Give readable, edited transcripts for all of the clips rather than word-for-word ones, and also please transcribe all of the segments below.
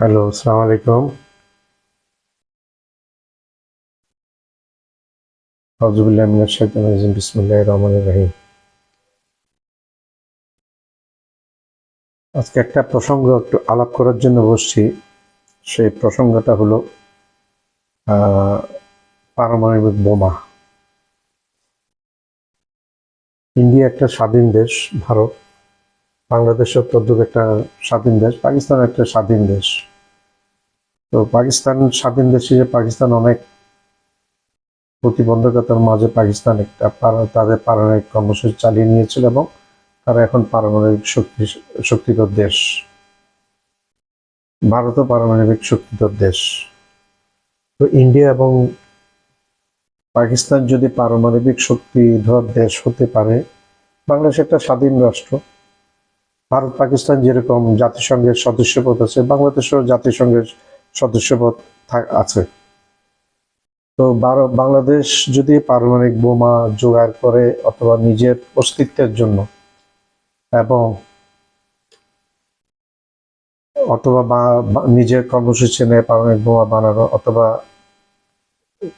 Hello, আসসালামু আলাইকুম। আউযু বিল্লাহি মিনাশ শাইতানির রাজিম। বিসমিল্লাহির রহমানির রহিম। আজকে একটা প্রসঙ্গ একটু আলাপ করার জন্য বসছি। সেই প্রসঙ্গটা হলো আহ, পারমাণবিক বোমা। ইন্ডিয়া একটা স্বাধীন দেশ, ভারত, বাংলাদেশও তদ্রুপ একটা স্বাধীন দেশ, পাকিস্তান একটা স্বাধীন দেশ। তো পাকিস্তান স্বাধীন দেশ হিসেবে পাকিস্তান অনেক প্রতিবন্ধকতার মাঝে পাকিস্তান একটা তাদের পারমাণবিক কর্মসূচি চালিয়ে নিয়েছিল এবং তারা এখন পারমাণবিক শক্তিধর দেশ। ভারতও পারমাণবিক শক্তিধর দেশ। তো ইন্ডিয়া এবং পাকিস্তান যদি পারমাণবিক শক্তিধর দেশ হতে পারে, বাংলাদেশ একটা স্বাধীন রাষ্ট্র। ভারত পাকিস্তান যেরকম জাতিসংঘের সদস্যপদ আছে, বাংলাদেশেও জাতিসংঘের সদস্যপদ আছে। তো বাংলাদেশ যদি পারমাণবিক বোমা জোগাড় করে অথবা নিজের অস্তিত্বের জন্য এবং অথবা নিজের কর্মসূচি নেয় পারমাণবিক বোমা বানানো, অথবা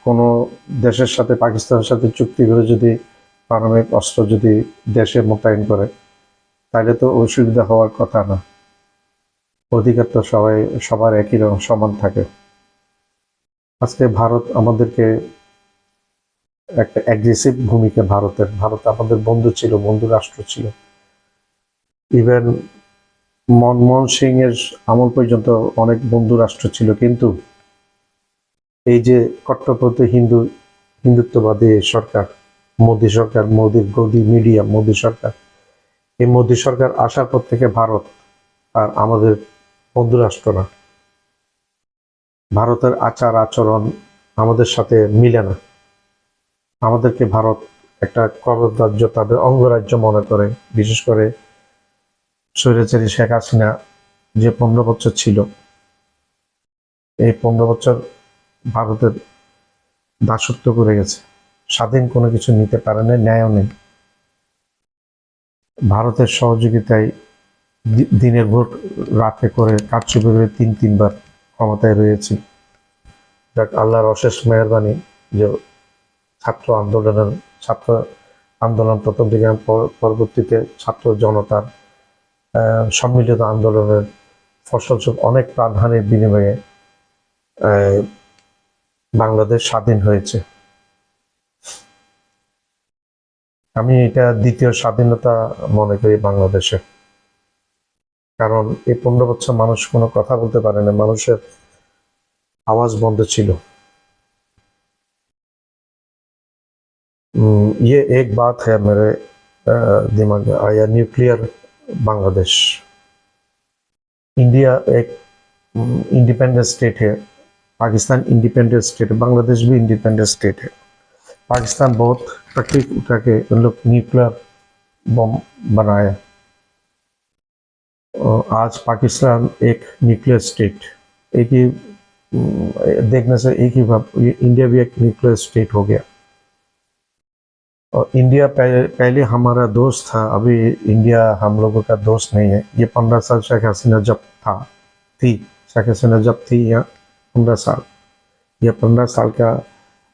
কোনো দেশের সাথে পাকিস্তানের সাথে চুক্তি করে যদি পারমাণবিক অস্ত্র যদি দেশে মোতায়েন করে, তাহলে তো অসুবিধা হওয়ার কথা না। অধিকার তো সবার একই রকম সমান থাকে। আজকে ভারত আমাদেরকে একটা অ্যাগ্রেসিভ ভূমিকা, ভারত আমাদের বন্ধু ছিল, বন্ধু রাষ্ট্র ছিল। ইভেন মনমোহন সিং এর আমল পর্যন্ত অনেক বন্ধু রাষ্ট্র ছিল, কিন্তু এই যে কট্টরপন্থী হিন্দুত্ববাদী সরকার, মোদীর গদি মিডিয়া, মোদী সরকার, এই মোদী সরকার আসার পর থেকে ভারত আর আমাদের বন্ধু রাষ্ট্র না। ভারতের আচার আচরণ আমাদের সাথে মিলে না। আমাদেরকে ভারত একটা কররাজ্য, তাদের অঙ্গরাজ্য মনে করে। বিশেষ করে স্বৈরাচারী শেখ হাসিনা যে 15 বছর ছিল, এই 15 বছর ভারতের দাসত্ব করে গেছে। স্বাধীন কোনো কিছু নিতে পারে না, ন্যায়ও নেই। ভারতের সহযোগিতায় দিনের ভোট রাতে করে কারচুপি করে তিনবার ক্ষমতায় রয়েছি। যাক, আল্লাহর অশেষ মেহরবানি যে ছাত্র আন্দোলন প্রথম দিকে, পরবর্তীতে ছাত্র জনতার সম্মিলিত আন্দোলনের ফসলস্বরূপ অনেক প্রাণহানির বিনিময়ে বাংলাদেশ স্বাধীন হয়েছে। আমি এটা দ্বিতীয় স্বাধীনতা মনে করি বাংলাদেশে। কারণ এই 15 বছর মানুষ কোনো কথা বলতে পারে না, মানুষের আওয়াজ বন্ধ ছিল। ये एक बात है मेरे दिमाग में आया, न्यूक्लियर बांग्लादेश। इंडिया एक इंडिपेंडेंट स्टेट है, पाकिस्तान इंडिपेंडेंट स्टेट है, बांग्लादेश भी इंडिपेंडेंट स्टेट है। पाकिस्तान बहुत तकलीफ उठा के उन लोग न्यूक्लियर बम बनाया। आज पाकिस्तान एक न्यूक्लियर स्टेट, एक ही देखने से एक ही इंडिया भी एक न्यूक्लियर स्टेट हो गया। और इंडिया पहले हमारा दोस्त था, अभी इंडिया हम लोगों का दोस्त नहीं है। ये 15 साल शेख हसीना जब शेख हसीना जब थी यहाँ 15 साल, ये 15 साल का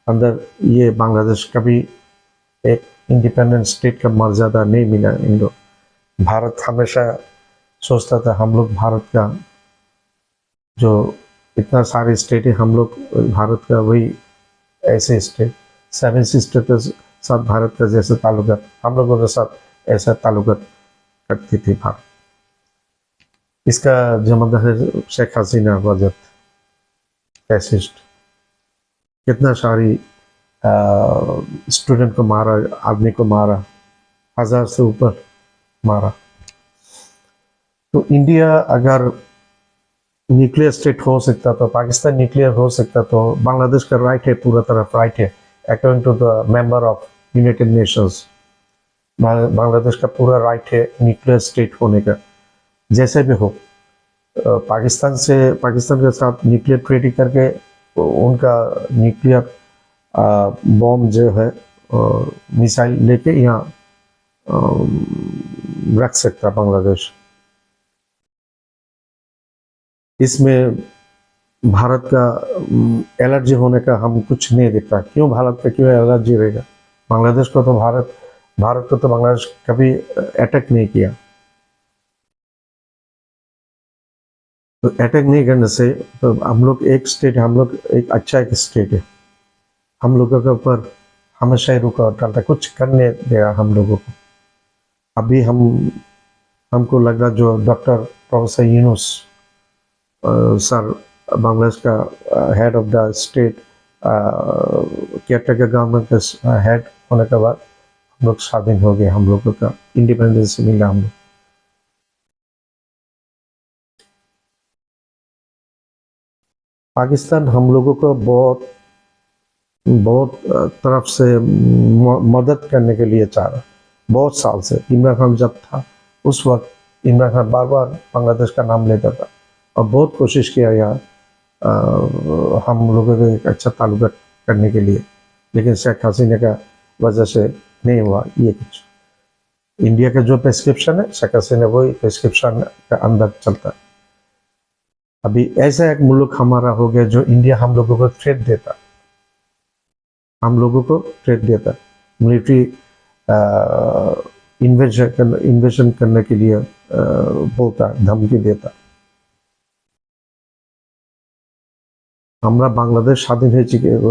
अंदर ये बांग्लादेश कभी एक इंडिपेंडेंट स्टेट का मर्यादा नहीं मिला इन लोग। भारत हमेशा सोचता था हम लोग भारत का, जो इतना सारे स्टेट है, हम लोग भारत का वही ऐसे स्टेट, 7 सिस्टर के साथ भारत का जैसे ताल्लुकात, हम लोगों के साथ ऐसा ताल्लुकात रखती थी भारत। इसका जिम्मेदार है शेख हसीना वजद फैसिस्ट। कितना सारी स्टूडेंट को मारा, आदमी को मारा, 1000 से ऊपर मारा। तो इंडिया अगर न्यूक्लियर स्टेट हो सकता तो, पाकिस्तान न्यूक्लियर हो सकता तो, बांग्लादेश का राइट है, पूरा तरफ राइट है, according to the member of United Nations. Bangladesh का पूरा राइट है न्यूक्लियर स्टेट होने का। जैसे भी हो, पाकिस्तान के साथ न्यूक्लियर ट्रेड करके उनका न्यूक्लियर बॉम्ब जो है, मिसाइल लेके यहाँ रख सकता बांग्लादेश। इसमें भारत का एलर्जी होने का हम कुछ नहीं देखता। क्यों भारत पे क्यों एलर्जी रहेगा? बांग्लादेश को तो भारत को तो बांग्लादेश कभी अटैक नहीं किया। तो अटैक नहीं करने से तो हम लोग एक स्टेट है, हम लोग एक अच्छा एक स्टेट है, हम लोगों के ऊपर हमेशा ही रुकावट डालता, कुछ करने दिया हम लोगों को। अभी हमको लग रहा जो doctor professor Yunus sir Bangladesh का head of the state caretaker government का हेड होने के बाद हम लोग स्वाधीन हो गए, हम लोगों का इंडिपेंडेंस मिला हम लोग। पाकिस्तान हम लोगों को बहुत बहुत तरफ से मदद करने के लिए चाह रहा, बहुत साल से। इमरान खान जब था उस वक्त इमरान खान बार बार बांग्लादेश का नाम लेता था और बहुत कोशिश किया यार हम लोगों को एक अच्छा ताल्लुक करने के लिए, लेकिन शेख हसीना का वजह से नहीं हुआ ये कुछ। इंडिया का जो प्रेस्क्रिप्शन है शेख हसीना वही प्रेस्क्रिप्शन का अंदर चलता है। अभी ऐसा एक मुल्क हमारा हो गया जो इंडिया हम लोगों को थ्रेट देता, हम लोगों को थ्रेट देता, मिलिट्री इन्वेजन करने के लिए बोलता, धमकी देता। আমরা বাংলাদেশ স্বাধীন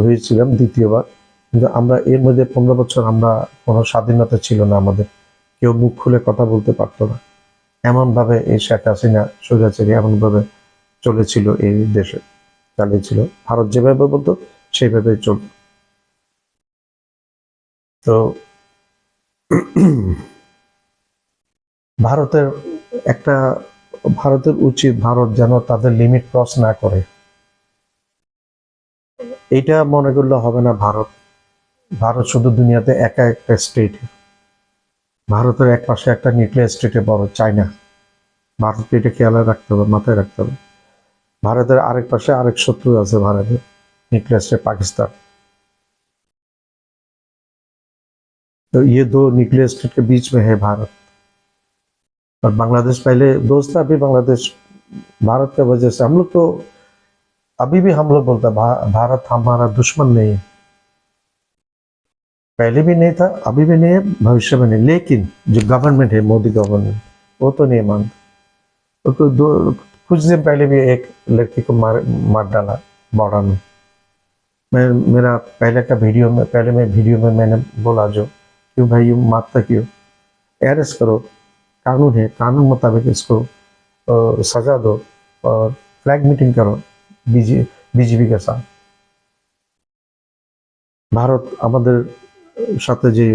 হয়েছিলাম দ্বিতীয়বার, কিন্তু আমরা এর মধ্যে 15 বছর আমরা কোনো স্বাধীনতা ছিল না, আমাদের কেউ মুখ খুলে কথা বলতে পারতো না। এমনভাবে এই শেখ হাসিনা স্বৈরাচারী এমনভাবে চলেছিল, এই দেশে চালিয়েছিল। ভারত যেভাবে বলতো সেইভাবে চলত। তো ভারতের উচিত ভারত যেন তাদের লিমিট ক্রস না করে। এটা মনে করলে হবে না। ভারত শুধু দুনিয়াতে একা একটা স্টেট। ভারতের এক পাশে একটা নিউক্লিয়ার স্টেটে বড় চায়না, ভারতকে এটা খেয়াল রাখতে হবে, মাথায় রাখতে হবে। ভারতের আরেক পাশে আরেক শত্রু আছে ভারতের, নিউক্লিয়ার স্টেট पाकिस्तान। तो ये दो न्यूक्लियर स्टेट के बीच में है भारत। और बांग्लादेश पहले दोस्त था, अभी बांग्लादेश भारत की वजह से हम लोग तो अभी भी हम लोग बोलता भारत हमारा दुश्मन नहीं है, पहले भी नहीं था, अभी भी नहीं है, भविष्य में नहीं। लेकिन जो गवर्नमेंट है मोदी गवर्नमेंट वो तो नहीं मानता। तो कुछ दिन पहले भी एक लड़की को मार डाला बॉर्डर में। मेरा पहले मैं वीडियो में मैंने बोला जो क्यों भाई ये मारता क्यों, अरेस्ट करो, कानून है, कानून मुताबिक इसको सजा दो और फ्लैग मीटिंग करो बीजेपी के साथ। ভারত আমাদের সাথে যে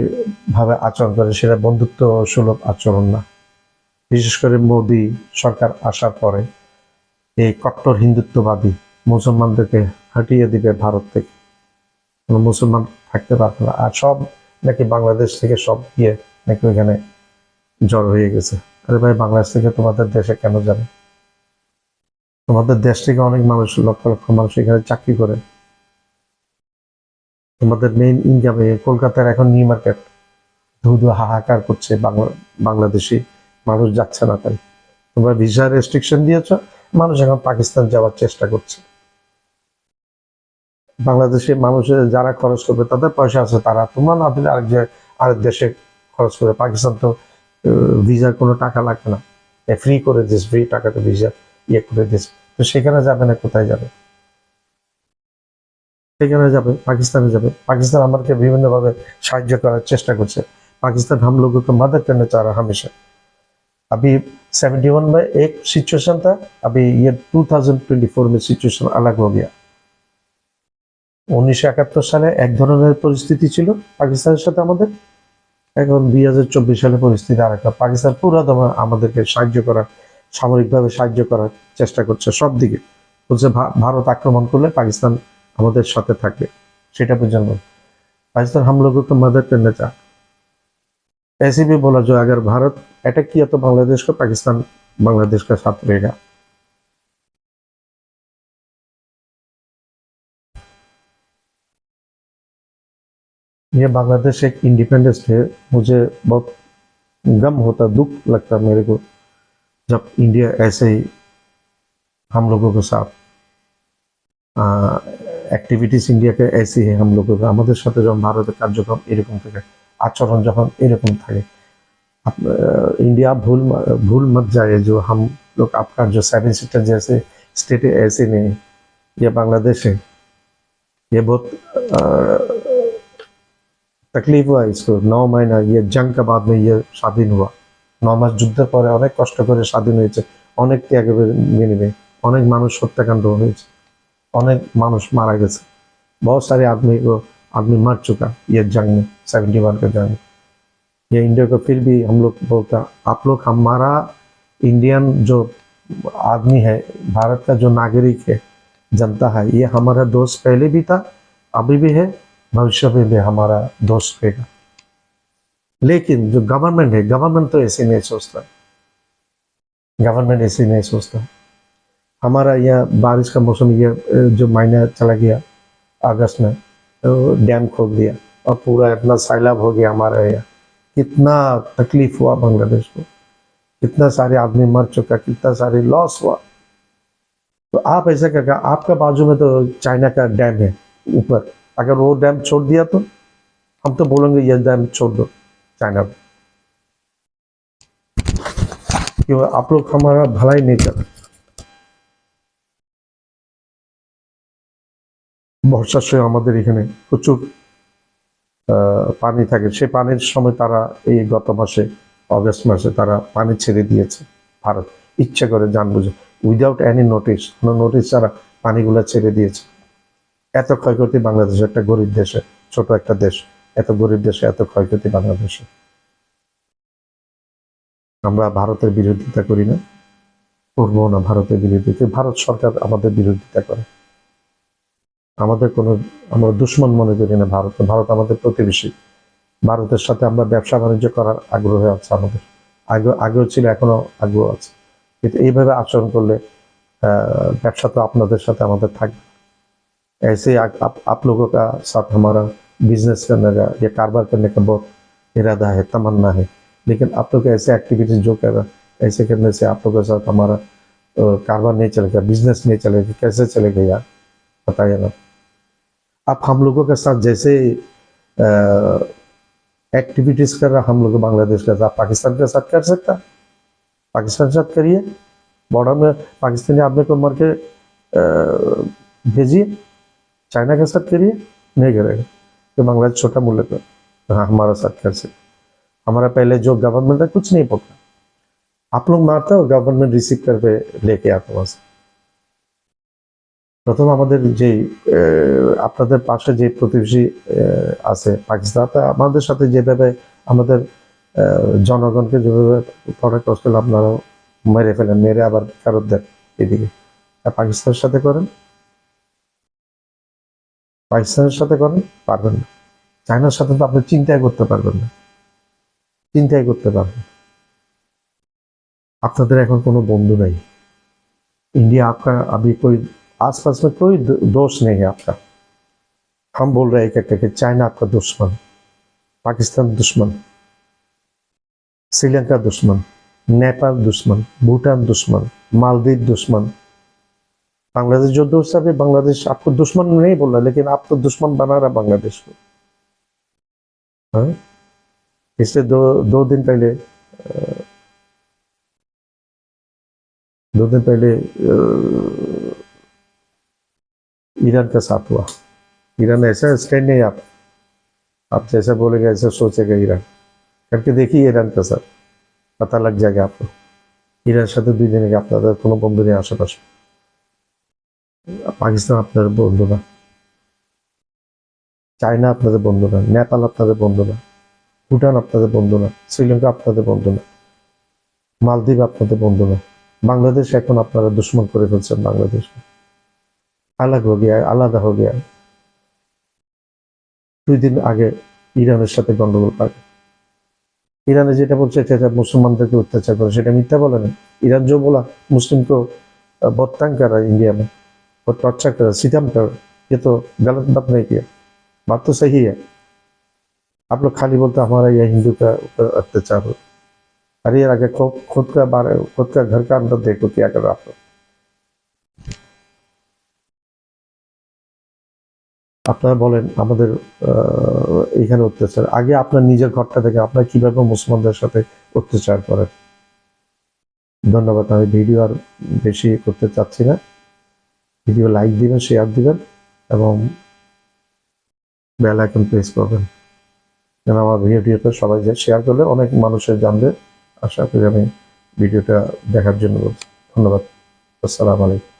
ভাবে আচরণ করে সেটা বন্ধুত্ব সুলভ আচরণ না। বিশেষ করে মোদি সরকার আসার পরে এই কট্টর হিন্দুত্ববাদী মুসলমানদেরকে হটিয়ে দিবে ভারত থেকে, কোনো মুসলমান থাকতে পারবে না। আর সব নাকি বাংলাদেশ থেকে সব গিয়ে নাকি ওইখানে জড়ো হয়ে গেছে। আরে ভাই বাংলাদেশ থেকে তোমাদের দেশে কেন যাবে? তোমাদের দেশ থেকে অনেক মানুষ, লক্ষ লক্ষ মানুষ এখানে চাকরি করে। তোমাদের মেইন ইনকাম কলকাতার এখন নিউ মার্কেট ধু ধু হাহাকার করছে, বাংলাদেশি মানুষ যাচ্ছে না। তাই তোমরা ভিসা রেস্ট্রিকশন দিয়েছ, মানুষ এখন পাকিস্তান যাওয়ার চেষ্টা করছে। বাংলাদেশে মানুষের যারা খরচ করবে তাদের পয়সা আছে, তারা তোমরা না দিলে আরেক দেশে খরচ করবে। পাকিস্তান তো ভিসার কোনো টাকা লাগবে না, ফ্রি করে দিস, ফ্রি টাকাটা ভিসা ইয়ে করে দিস। তো সেখানে যাবে না, কোথায় যাবে? সেখানে যাবে, পাকিস্তানে যাবে। পাকিস্তান আমাদেরকে বিভিন্নভাবে সাহায্য করার চেষ্টা করছে। पाकिस्तान हम लोगों को मदद करना चाह रहा हमेशा। अभी 71 में एक सिचुएशन था, अभी ये 2024 में सिचुएशन अलग हो गया। 1971 সালে এক ধরনের পরিস্থিতি ছিল পাকিস্তানের সাথে আমাদের, এখন 2024 সালে পরিস্থিতি আরেকটা। পাকিস্তান পুরো আমাদেরকে সাহায্য করার, সামরিকভাবে সাহায্য করার চেষ্টা করছে সব দিকে। বলছে ভারত আক্রমণ করলে পাকিস্তান আমাদের সাথে থাকবে, সেটা পর্যন্ত। पाकिस्तान हम लोगों को मदद करना चाह, ऐसे भी बोला जो अगर भारत अटैक किया तो बांग्लादेश को, पाकिस्तान बांग्लादेश का साथ रहेगा। ये बांग्लादेश एक इंडिपेंडेंस है, मुझे बहुत गम होता, दुख लगता मेरे को जब इंडिया ऐसे ही हम लोगों के साथ एक्टिविटीज इंडिया के ऐसी है हम लोगों का আমাদের সাথে যখন ভারতের কার্যক্রম এরকম থাকে आचरण যখন এরকম থাকে इंडिया भूल मत जाए जो हम लोग आपका जो 7 सीटर जैसे स्टेट ऐसे नहीं ये बांग्लादेश है ये बहुत तकलीफ हुआ इसको 9 महीना ये जंग के बाद में ये स्वाधीन हुआ 9 मास যুদ্ধের পরে অনেক কষ্ট করে স্বাধীন হয়েছে অনেক ত্যাগের বিনিময়ে অনেক মানুষ হত্যাকাণ্ড হয়েছে অনেক মানুষ मारा गया बहुत सारे आदमी मर चुका ये जंग में 71 के जंग में ये इंडिया को फिर भी हम लोग बोलता आप लोग हमारा इंडियन जो आदमी है भारत का जो नागरिक है जनता है ये हमारा दोस्त पहले भी था अभी भी है भविष्य में भी हमारा दोस्त रहेगा लेकिन जो गवर्नमेंट है गवर्नमेंट तो ऐसे नहीं सोचता गवर्नमेंट ऐसे नहीं सोचता हमारा यहाँ बारिश का मौसम ये जो महीना चला गया अगस्त में तो डैम खोल दिया और पूरा इतना सैलाब हो गया हमारे यहाँ कितना तकलीफ हुआ बांग्लादेश को कितना सारे आदमी मर चुका कितना सारे लॉस हुआ तो आप ऐसा करके आपका बाजू में तो चाइना का डैम है ऊपर अगर वो डैम छोड़ दिया तो हम तो बोलेंगे ये डैम छोड़ दो चाइना को क्यों आप लोग हमारा भलाई नहीं कर বর্ষার সময় আমাদের এখানে প্রচুর পানি থাকে সেই পানির সময় তারা এই গত মাসে অগস্ট মাসে তারা পানি ছেড়ে দিয়েছে ভারত ইচ্ছা করে জানবুঝে উইদাউট এনি নোটিস কোনো নোটিস ছাড়া পানিগুলো ছেড়ে দিয়েছে এত ক্ষয়ক্ষতি বাংলাদেশ একটা গরিব দেশে ছোট একটা দেশ এত গরিব দেশে এত ক্ষয়ক্ষতি বাংলাদেশে আমরা ভারতের বিরোধিতা করি না করবো না ভারতের বিরোধিতা ভারত সরকার আমাদের বিরোধিতা করে আমাদের কোনো আমরা দুশ্মন মনে করি না ভারত আমাদের প্রতিবেশী ভারতের সাথে আমরা ব্যবসা বাণিজ্য করার আগ্রহ আছে আমাদের আগেও ছিল এখনো আগ্রহ আছে কিন্তু এইভাবে আচরণ করলে ব্যবসা তো আপনাদের সাথে আমাদের থাকবে ऐसे आप लोगों का साथ हमारा बिजनेस करने का या कारोबार करने का बहुत इरादा है तमन्ना है लेकिन आप लोग ऐसे एक्टिविटीज जो कर रहा ऐसे करने से आप लोगों के साथ हमारा कारोबार नहीं चलेगा बिजनेस नहीं चलेगा कैसे चलेगा यार बताइए ना आप हम लोगों के साथ जैसे एक्टिविटीज कर रहा हम लोग बांग्लादेश के साथ पाकिस्तान के साथ कर सकता पाकिस्तान के साथ करिए बॉर्डर में पाकिस्तानी आदमी को मर के भेजिए चाइना के साथ करिए नहीं करेगा तो बांग्लादेश छोटा मुल्क है हाँ हमारा साथ कर सकते हमारा पहले जो गवर्नमेंट है कुछ नहीं पकड़ा आप लोग मारते हो गवर्नमेंट रिसीव करके लेके आता वहां से প্রথম আমাদের যে আপনাদের পাশে যে প্রতিবেশী আছে পাকিস্তান আমাদের সাথে যেভাবে আমাদের জনগণকে যেভাবে প্রোটেক্ট করছিল আপনারা মেরে ফেলেন মেরে আবার ফেরত দেন এদিকে পাকিস্তানের সাথে করেন পাকিস্তানের সাথে করেন পারবেন না চায়নার সাথে তো আপনি চিন্তাই করতে পারবেন না চিন্তাই করতে পারবেন আপনাদের এখন কোনো বন্ধু নাই इंडिया आपका अभी कोई आसपास में कोई दोष नहीं है आपका हम बोल रहे हैं कि चाइना आपका दुश्मन पाकिस्तान दुश्मन श्रीलंका दुश्मन नेपाल दुश्मन भूटान दुश्मन मालदीव दुश्मन बांग्लादेश जो दोस्त है बांग्लादेश आपको दुश्मन नहीं बोल रहा लेकिन आप तो दुश्मन बना रहा बांग्लादेश को हाँ इसलिए दो दिन पहले ईरान का साथ हुआ ईरान ऐसा स्टैंड नहीं आप जैसा बोलेगा ऐसा सोचेगा ईरान करके देखिए ईरान का साथ पता लग जाएगा आपको ईरान সাথে 2 দিন আগে আপনাদের কোনো বন্ধু নেই আশেপাশে পাকিস্তান আপনাদের বন্ধু না চায়না আপনাদের বন্ধু না নেপাল আপনাদের বন্ধু না ভুটান আপনাদের বন্ধু না শ্রীলঙ্কা আপনাদের বন্ধু না মালদ্বীপ আপনাদের বন্ধু না বাংলাদেশ এখন আপনারা দুশ্মন করে ফেলছেন বাংলাদেশকে अलग हो गया আলাদা हो गया 2 दिन আগে ইরানের সাথে গন্ডগোল পাকে ইরানে যেটা বলছে এটা মুসলমানদেরকে অত্যাচার করে সেটা মিথ্যা বলে না ईरान जो बोला मुस्लिम को बहुत तंग कर रहा है इंडिया में बहुत टॉर्चर कर रहा है सितम कर रहा है ये तो गलत बात नहीं किया बात तो सही है आप लोग खाली बोलते हमारा यह हिंदू का ऊपर अत्याचार हो अरे यार अगर खुद का घर का अंदर देखो क्या कर रहा आप लोग আপনারা বলেন আমাদের এখানে অত্যাচার, আগে আপনার নিজের ঘরটা থেকে আপনার কিভাবে মুসলমানদের সাথে অত্যাচার করেন। ধন্যবাদ। আমি ভিডিও আর বেশি করতে চাচ্ছি না। ভিডিও লাইক দিবেন, শেয়ার দিবেন এবং বেল আইকন প্রেস করবেন, যেন আমার ভিডিওটা সবাই শেয়ার করলে অনেক মানুষের জানবে। আশা করি আমি ভিডিওটা দেখার জন্য বলছি। ধন্যবাদ। আসসালামু আলাইকুম।